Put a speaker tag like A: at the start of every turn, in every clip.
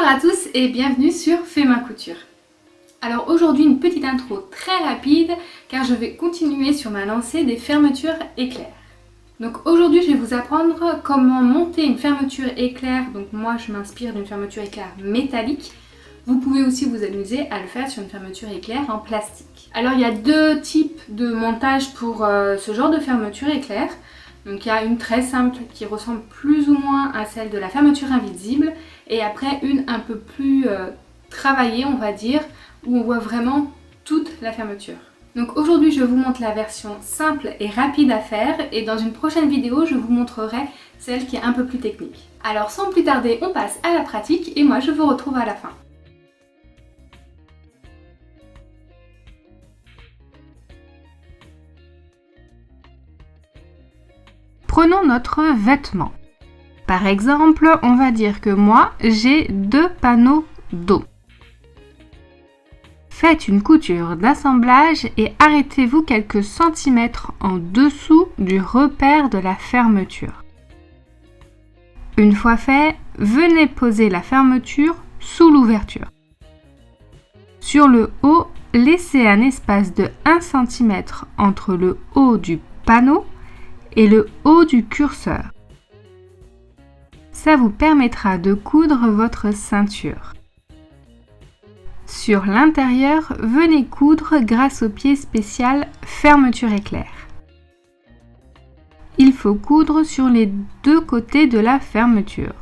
A: Bonjour à tous et bienvenue sur Fais ma couture. Alors aujourd'hui une petite intro très rapide car je vais continuer sur ma lancée des fermetures éclair. Donc aujourd'hui je vais vous apprendre comment monter une fermeture éclair. Donc moi je m'inspire d'une fermeture éclair métallique. Vous pouvez aussi vous amuser à le faire sur une fermeture éclair en plastique. Alors il y a deux types de montage pour ce genre de fermeture éclair. Donc il y a une très simple qui ressemble plus ou moins à celle de la fermeture invisible et après une un peu plus travaillée on va dire où on voit vraiment toute la fermeture. Donc aujourd'hui je vous montre la version simple et rapide à faire et dans une prochaine vidéo je vous montrerai celle qui est un peu plus technique. Alors sans plus tarder on passe à la pratique et moi je vous retrouve à la fin.
B: Prenons notre vêtement. Par exemple, on va dire que moi, j'ai 2 panneaux dos. Faites une couture d'assemblage et arrêtez-vous quelques centimètres en dessous du repère de la fermeture. Une fois fait, venez poser la fermeture sous l'ouverture. Sur le haut, laissez un espace de 1 cm entre le haut du panneau et le haut du curseur. Ça vous permettra de coudre votre ceinture. Sur l'intérieur, venez coudre grâce au pied spécial fermeture éclair. Il faut coudre sur les deux côtés de la fermeture.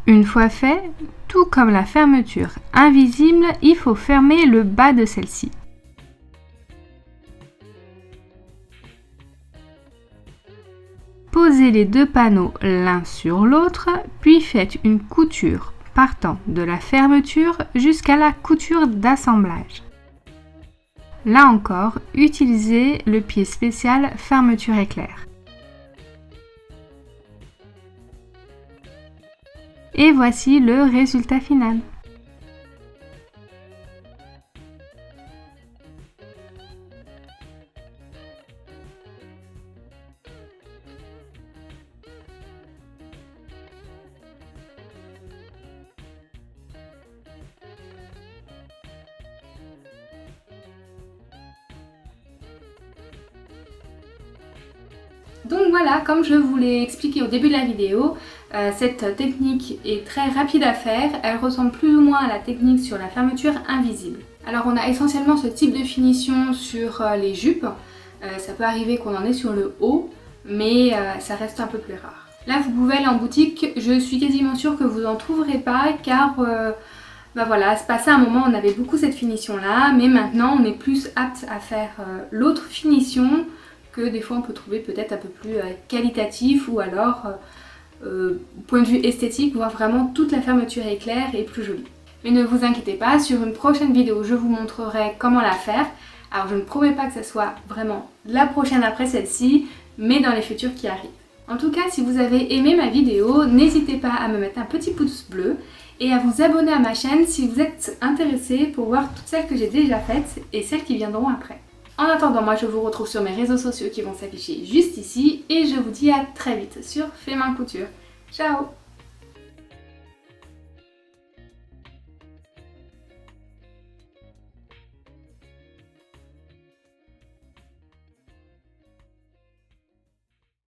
B: Une fois fait, tout comme la fermeture invisible, il faut fermer le bas de celle-ci. Posez les deux panneaux l'un sur l'autre, puis faites une couture partant de la fermeture jusqu'à la couture d'assemblage. Là encore, utilisez le pied spécial fermeture éclair. Et voici le résultat final.
A: Donc voilà, comme je vous l'ai expliqué au début de la vidéo, cette technique est très rapide à faire. Elle ressemble plus ou moins à la technique sur la fermeture invisible. Alors on a essentiellement ce type de finition sur les jupes. Ça peut arriver qu'on en ait sur le haut, mais ça reste un peu plus rare. Là vous pouvez aller en boutique, je suis quasiment sûre que vous n'en trouverez pas car voilà, c'est passé un moment on avait beaucoup cette finition là, mais maintenant on est plus apte à faire l'autre finition que des fois on peut trouver peut-être un peu plus qualitatif ou alors point de vue esthétique, voir vraiment toute la fermeture éclair et plus jolie. Mais ne vous inquiétez pas, sur une prochaine vidéo je vous montrerai comment la faire. Alors je ne promets pas que ce soit vraiment la prochaine après celle-ci, mais dans les futures qui arrivent. En tout cas, si vous avez aimé ma vidéo, n'hésitez pas à me mettre un petit pouce bleu et à vous abonner à ma chaîne si vous êtes intéressé pour voir toutes celles que j'ai déjà faites et celles qui viendront après. En attendant, moi je vous retrouve sur mes réseaux sociaux qui vont s'afficher juste ici et je vous dis à très vite sur Fais ma couture. Ciao!